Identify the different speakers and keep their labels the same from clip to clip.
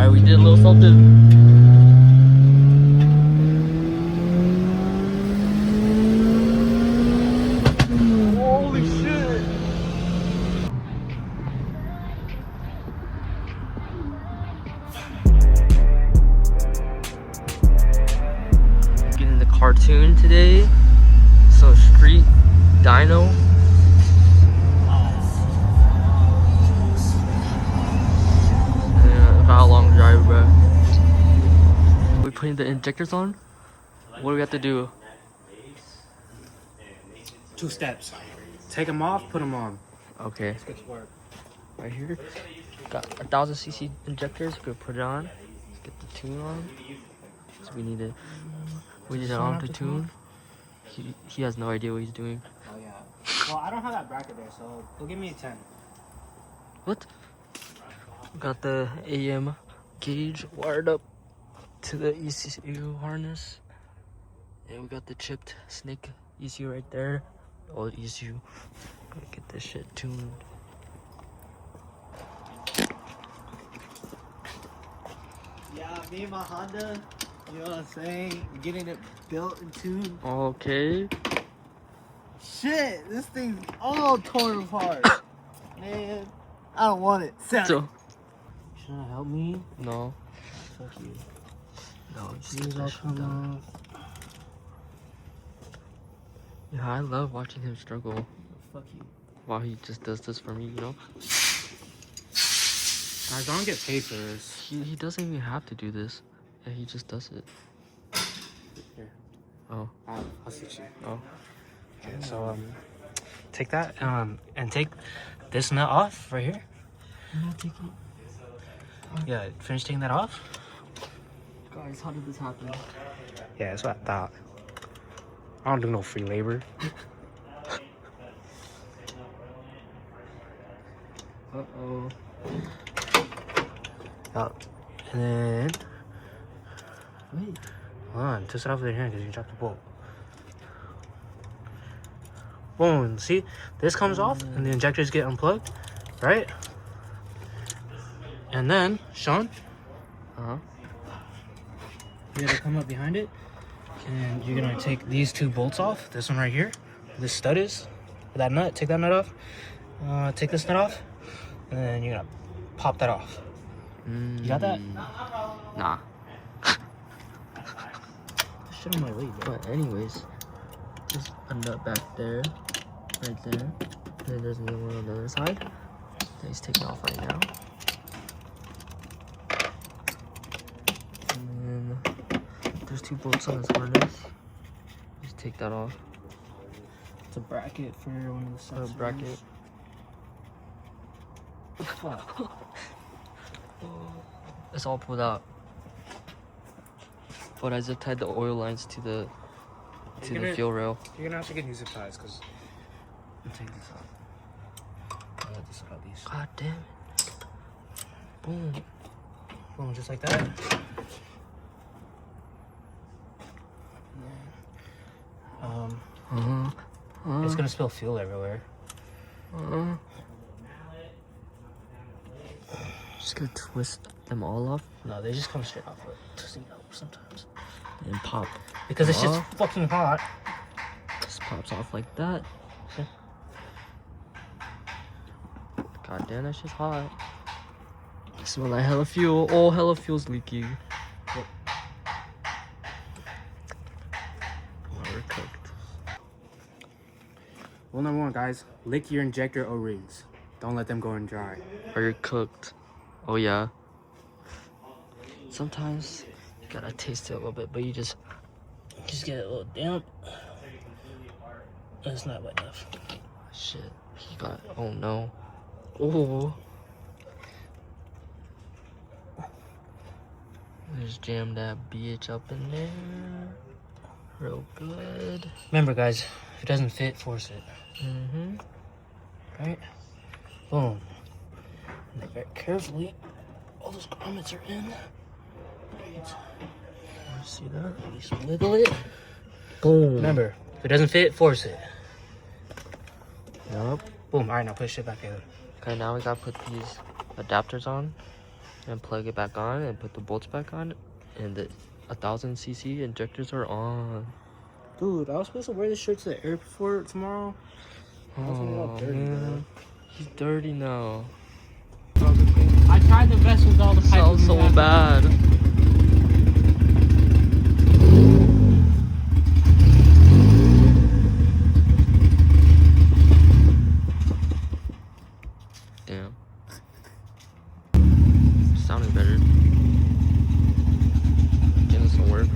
Speaker 1: Alright, we did a little something. Holy shit! Getting the cartoon today. So street dyno. Yeah, about a long drive, bro. We putting the injectors on? What do we have to do?
Speaker 2: 2 steps. Take them off, put them on.
Speaker 1: Okay.
Speaker 2: Let's get to work.
Speaker 1: Right here. Got 1000cc injectors. We're gonna put it on. Let's get the tune on. So we need it. We need it on the tune. He has no idea what he's doing.
Speaker 2: Oh yeah. Well, I don't have that bracket there, so they'll give me a 10.
Speaker 1: What? Got the AM gauge wired up to the ECU harness. And we got the chipped snake ECU right there. Old ECU. Gotta get this shit tuned.
Speaker 3: Yeah, me and my Honda, you know what I'm saying? Getting it built and tuned.
Speaker 1: Okay.
Speaker 3: Shit, this thing's all torn apart. Man, I don't want it.
Speaker 1: So,
Speaker 2: Shouldn't have helped me.
Speaker 1: no.
Speaker 2: Fuck you.
Speaker 1: No, just
Speaker 2: These
Speaker 1: get
Speaker 2: all
Speaker 1: that shit
Speaker 2: come
Speaker 1: done.
Speaker 2: off.
Speaker 1: Yeah, I love watching him struggle
Speaker 2: Fuck you.
Speaker 1: while he just does this for me, you know?
Speaker 2: Guys, I don't get paid for this.
Speaker 1: He doesn't even have to do this. Yeah, he just does it.
Speaker 2: Here.
Speaker 1: Oh.
Speaker 2: I'll teach you.
Speaker 1: Oh.
Speaker 2: Okay, so take that and take this nut off right here.
Speaker 1: I'm not taking.
Speaker 2: Yeah, finish taking that off.
Speaker 1: Guys, how did this happen?
Speaker 2: Yeah, that's what I thought. I don't do no free labor.
Speaker 1: Uh-oh.
Speaker 2: Yup. And then
Speaker 1: Wait.
Speaker 2: hold on, twist it off with your hand because you dropped the bolt. Boom. See, this comes off and the injectors get unplugged, right? And then, Sean,
Speaker 1: Uh-huh.
Speaker 2: you're gonna come up behind it and you're gonna take these 2 bolts off. This one right here, this stud is, that nut, take that nut off. Take this nut off, and then you're gonna pop that off. You got that?
Speaker 1: Nah.
Speaker 2: Shit on my way, bro.
Speaker 1: But anyways, there's a nut back there, right there. And then there's another one on the other side that he's taking off right now. And then there's 2 bolts on his harness. Just take that off.
Speaker 2: It's a bracket for one of the
Speaker 1: Or a
Speaker 2: sensors.
Speaker 1: bracket.
Speaker 2: What the fuck?
Speaker 1: It's all pulled out. But I zip tied the oil lines to the fuel rail.
Speaker 2: You're gonna have to get new zip ties because I'm taking this off. I'll let this out these.
Speaker 1: God damn it. Boom.
Speaker 2: Boom, just like that. It's gonna spill fuel everywhere.
Speaker 1: Just gonna twist them all off
Speaker 2: No, they just come straight off with twisting up sometimes.
Speaker 1: and pop.
Speaker 2: Because it's just
Speaker 1: Oh.
Speaker 2: fucking hot.
Speaker 1: Just pops off like that.
Speaker 2: See?
Speaker 1: God damn, that shit's hot. I smell like hella fuel. Oh, hella fuel's leaking.
Speaker 2: Yep.
Speaker 1: We're cooked.
Speaker 2: Rule number 1, guys, lick your injector O-rings. Don't let them go in dry.
Speaker 1: Or you're cooked. Oh yeah. Sometimes you gotta taste it a little bit, but you just
Speaker 2: Just get it a little damp. It's not wet enough.
Speaker 1: shit. He got. Oh no. Oh. Just jam that bitch up in there. Real good.
Speaker 2: Remember, guys, if it doesn't fit, force it.
Speaker 1: Mm-hmm.
Speaker 2: Right? Boom. And then very carefully, all those grommets are in. Right.
Speaker 1: See that?
Speaker 2: Just wiggle it.
Speaker 1: Boom.
Speaker 2: Remember, if it doesn't fit, force it.
Speaker 1: Yup.
Speaker 2: Boom. All right, now push it back in.
Speaker 1: Okay, now we gotta put these adapters on. and plug it back on and put the bolts back on, and the 1000cc injectors are on.
Speaker 2: Dude, I was supposed to wear this shirt to the airport tomorrow.
Speaker 1: Oh
Speaker 2: dirty,
Speaker 1: man, he's dirty now.
Speaker 2: I tried the best with all the piping.
Speaker 1: Sounds so bad. Damn. Sounding better. Getting some work.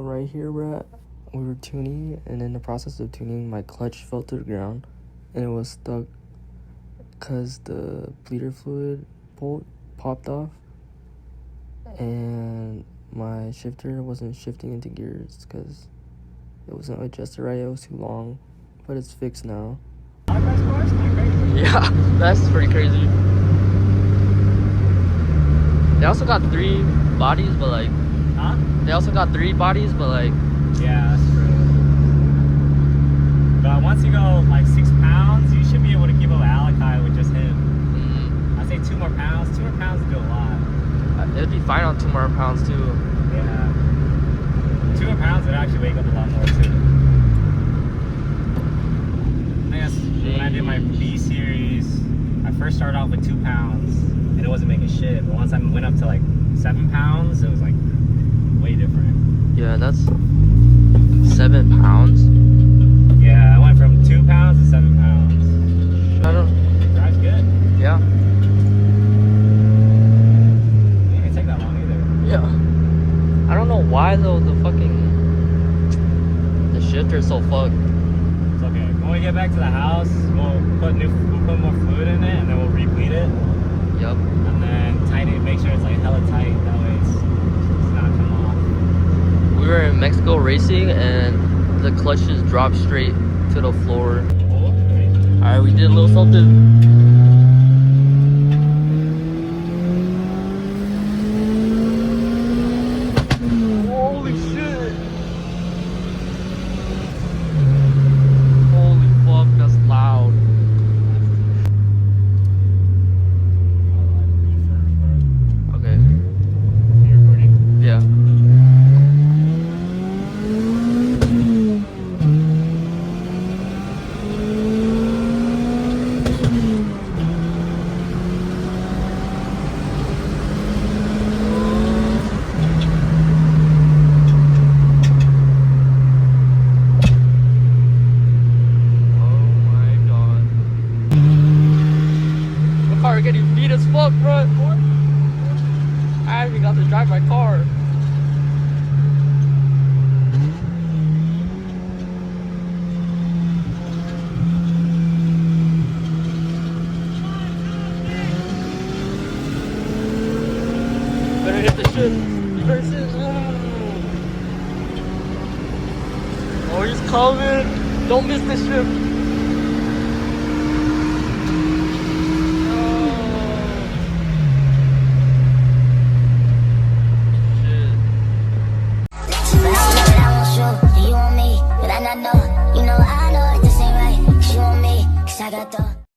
Speaker 1: Right here we were tuning, and in the process of tuning, my clutch fell to the ground and it was stuck because the bleeder fluid bolt popped off, and my shifter wasn't shifting into gears because it wasn't adjusted right. It was too long, but it's fixed now. Yeah, that's pretty crazy. They also got 3 bodies, but like, huh? They also got 3 bodies, but like,
Speaker 4: yeah, that's true. But once you go like 6 pounds, you should be able to keep up with Alakai with just him. I'd say 2 more pounds. 2 more pounds would do a lot.
Speaker 1: It'd be fine on 2 more pounds too.
Speaker 4: Yeah. 2 more pounds would actually wake up a lot more too. I guess when I did my B series, I first started off with 2 pounds and it wasn't making shit. But once I went up to like 7 pounds, it was like way different.
Speaker 1: Yeah, that's 7 pounds.
Speaker 4: Yeah, I went from 2 pounds to 7 pounds.
Speaker 1: I don't.
Speaker 4: Drives good.
Speaker 1: Yeah.
Speaker 4: It didn't take that long either.
Speaker 1: Yeah. I don't know why though. The shifter's so fucked.
Speaker 4: It's okay. When we get back to the house, we'll put more fluid in it, and then we'll re-bleed it.
Speaker 1: Yep.
Speaker 4: And then tighten it. Make sure it's like hella tight. That way it's not come off.
Speaker 1: We were in Mexico racing, and the clutch just dropped straight to the floor. Alright, we did a little something. Holy shit! Holy fuck, that's loud. Okay.
Speaker 4: Are you recording?
Speaker 1: Yeah. Getting beat as fuck, bro. I haven't got to drive my car. Better hit the shit. You better sit. Oh, he's coming. Don't miss the ship.
Speaker 5: Shit. You know I know that this ain't right. 'Cause you want me, 'cause I got the